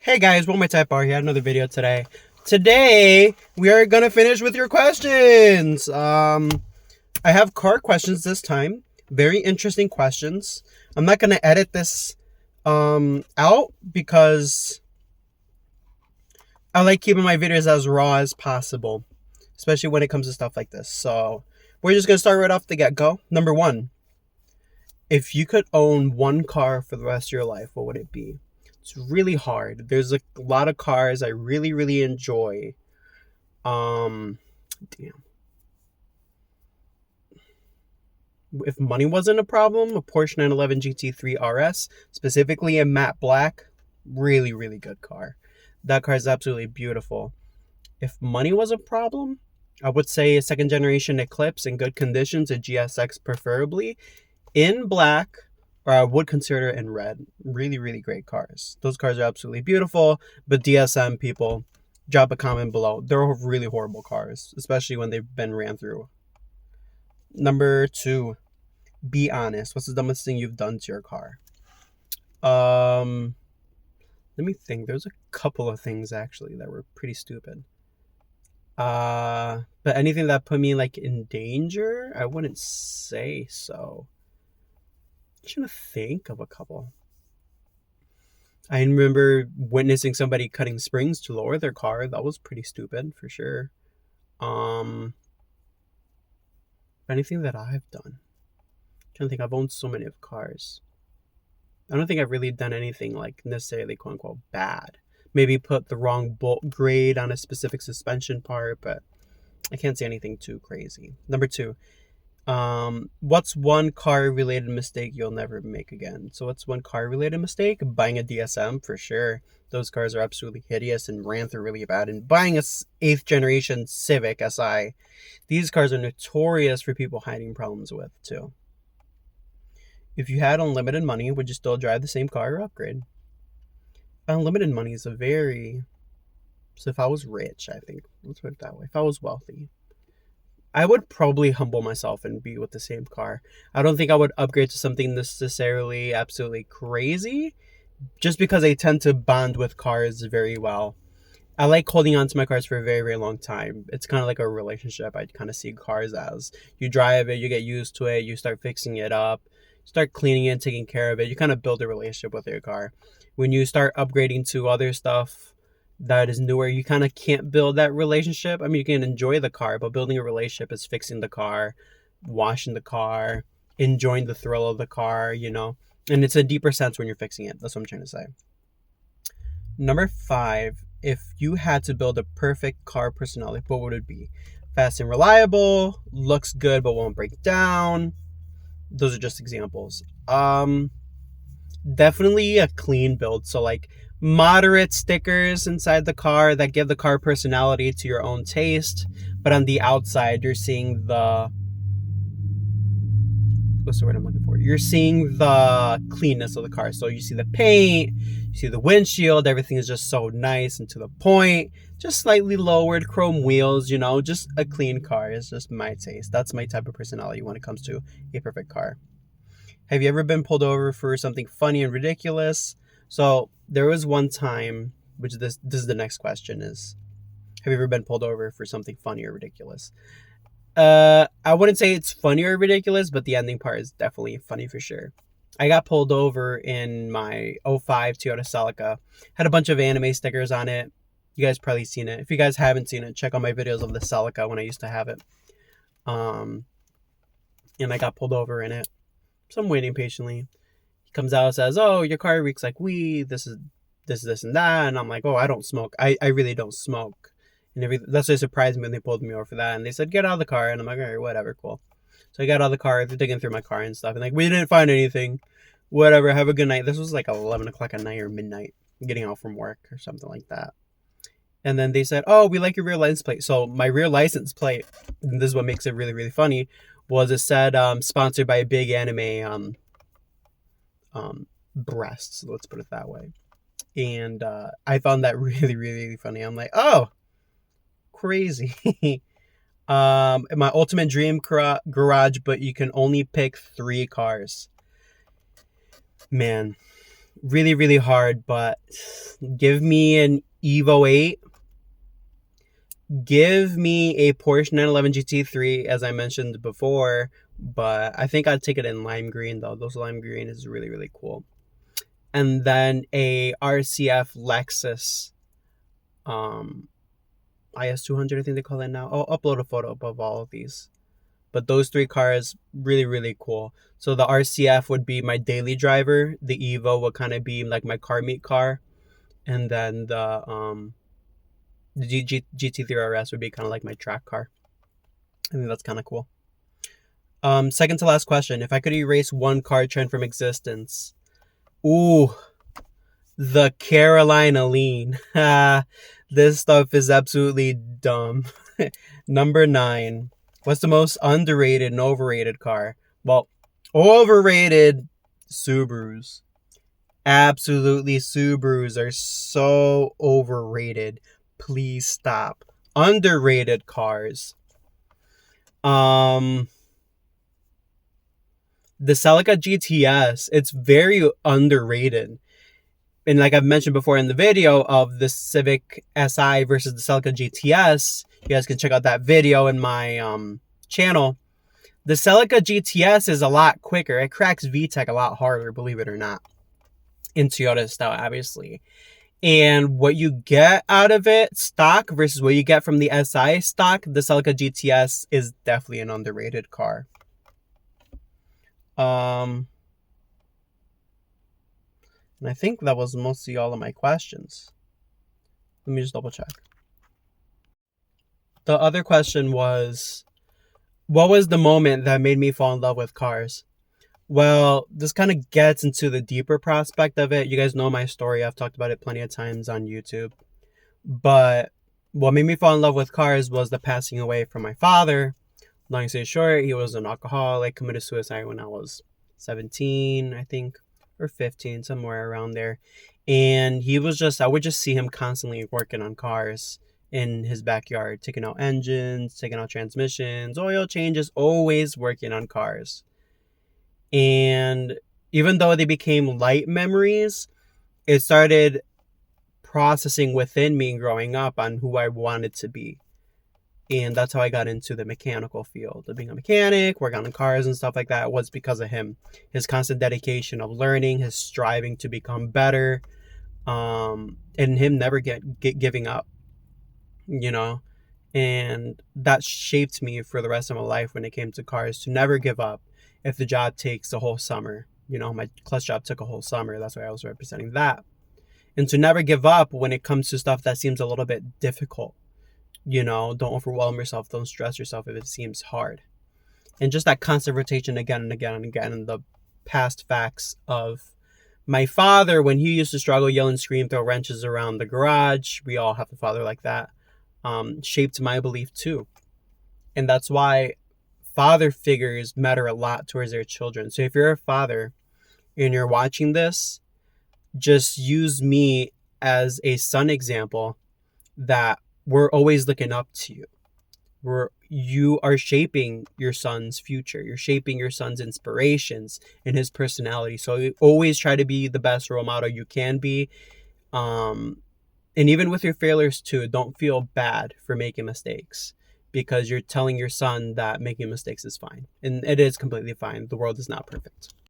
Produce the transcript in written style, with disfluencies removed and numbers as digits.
Hey guys, One My Type Bar here, another video today. Today, we are gonna finish with your questions. I have car questions this time. Very interesting questions. I'm not gonna edit this out because I like keeping my videos as raw as possible, especially when it comes to stuff like this. So, we're just gonna start right off the get-go. Number one, if you could own one car for the rest of your life, what would it be? It's really hard. There's a lot of cars I really enjoy. Damn. If money wasn't a problem, a Porsche 911 GT3 RS, specifically in matte black, really good car. That car is absolutely beautiful. If money was a problem, I would say a second generation Eclipse in good conditions, a GSX preferably, in black, or I would consider it in red. Really great cars. Those cars are absolutely beautiful, but DSM people, drop a comment below. They're really horrible cars, especially when they've been ran through. Number two, be honest. What's the dumbest thing you've done to your car? Let me think. There's a couple of things actually that were pretty stupid. But anything that put me like in danger, I wouldn't say so. I'm trying to think of a couple. I remember witnessing somebody cutting springs to lower their car. That was pretty stupid for sure. Anything that I've done. I'm trying to think. I've owned so many of cars. I don't think I've really done anything like necessarily quote unquote bad. Maybe put the wrong bolt grade on a specific suspension part, but I can't say anything too crazy. Number two, what's one car related mistake you'll never make again? So what's one car related mistake? Buying a DSM for sure. Those cars are absolutely hideous and ran through really bad. And buying a 8th generation Civic Si, these cars are notorious for people hiding problems with too. If you had unlimited money, would you still drive the same car or upgrade? Unlimited money is so if I was rich, I think, let's put it that way, if I was wealthy, I would probably humble myself and be with the same car. I don't think I would upgrade to something necessarily absolutely crazy, just because I tend to bond with cars very well. I like holding on to my cars for a very long time. It's kind of like a relationship. I kind of see cars as you drive it, you get used to it, you start fixing it up, start cleaning it, taking care of it. You kind of build a relationship with your car. When you start upgrading to other stuff that is newer, you kind of can't build that relationship. I mean, you can enjoy the car, but building a relationship is fixing the car, washing the car, enjoying the thrill of the car, and it's a deeper sense when you're fixing it. That's what I'm trying to say. Number five, if you had to build a perfect car personality, what would it be? Fast and reliable, looks good but won't break down. Those are just examples. Definitely a clean build. So like moderate stickers inside the car that give the car personality to your own taste, but on the outside you're seeing what's the word I'm looking for? You're seeing the cleanness of the car. So you see the paint, you see the windshield, everything is just so nice and to the point. Just slightly lowered chrome wheels, just a clean car is just my taste. That's my type of personality when it comes to a perfect car. Have you ever been pulled over for something funny and ridiculous? So there was one time, which this is the next question is, have you ever been pulled over for something funny or ridiculous? I wouldn't say it's funny or ridiculous, but the ending part is definitely funny for sure. I got pulled over in my 05 Toyota Celica. Had a bunch of anime stickers on it. You guys probably seen it. If you guys haven't seen it, check out my videos of the Celica when I used to have it. And I got pulled over in it. So I'm waiting patiently. He comes out and says, "Oh, your car reeks like weed. This and that." And I'm like, "Oh, I don't smoke. I really don't smoke." And that's what surprised me when they pulled me over for that. And they said, "Get out of the car." And I'm like, "All right, whatever, cool." So I got out of the car. They're digging through my car and stuff. And like, "We didn't find anything. Whatever. Have a good night." This was like 11 o'clock at night or midnight, getting out from work or something like that. And then they said, "Oh, we like your rear license plate." So my rear license plate, and this is what makes it really funny, was it said sponsored by a big anime breasts, let's put it that way. And I found that really funny. I'm like, oh, crazy. My ultimate dream garage, but you can only pick 3 cars. Man, really, really hard, but give me an Evo 8. Give me a Porsche 911 GT3, as I mentioned before, but I think I'd take it in lime green, though. Those lime green is really, really cool. And then a RCF Lexus IS200, I think they call it now. I'll upload a photo of all of these. But those three cars, really, really cool. So the RCF would be my daily driver. The Evo would kind of be like my car meet car. And then the GT3 RS would be kind of like my track car. I think that's kind of cool. Second to last question. If I could erase one car trend from existence. Ooh, the Carolina Lean. This stuff is absolutely dumb. Number 9. What's the most underrated and overrated car? Well, overrated Subarus. Absolutely, Subarus are so overrated. Please stop. Underrated cars. The Celica GTS, it's very underrated. And like I've mentioned before in the video of the Civic Si versus the Celica GTS, you guys can check out that video in my channel. The Celica GTS is a lot quicker. It cracks VTEC a lot harder, believe it or not, in Toyota style, obviously. And what you get out of it stock versus what you get from the Si stock, the Celica GTS is definitely an underrated car. And I think that was mostly all of my questions. Let me just double check. The other question was, what was the moment that made me fall in love with cars? Well, this kind of gets into the deeper prospect of it. You guys know my story. I've talked about it plenty of times on YouTube. But what made me fall in love with cars was the passing away from my father. Long story short, he was an alcoholic, committed suicide when I was 17, I think, or 15, somewhere around there. And he was just, I would just see him constantly working on cars in his backyard, taking out engines, taking out transmissions, oil changes, always working on cars. And even though they became light memories, it started processing within me growing up on who I wanted to be. And that's how I got into the mechanical field of being a mechanic, working on cars and stuff like that. It was because of him, his constant dedication of learning, his striving to become better, and him never giving up, you know. And that shaped me for the rest of my life when it came to cars, to never give up. If the job takes a whole summer, you know, my clutch job took a whole summer. That's why I was representing that. And to never give up when it comes to stuff that seems a little bit difficult. You know, don't overwhelm yourself. Don't stress yourself if it seems hard. And just that constant rotation again and again and again. And the past facts of my father, when he used to struggle, yell and scream, throw wrenches around the garage. We all have a father like that. Shaped my belief too. And that's why father figures matter a lot towards their children. So if you're a father and you're watching this, just use me as a son example that we're always looking up to you. You are shaping your son's future. You're shaping your son's inspirations and his personality. So you always try to be the best role model you can be. And even with your failures too, don't feel bad for making mistakes, because you're telling your son that making mistakes is fine. And it is completely fine. The world is not perfect.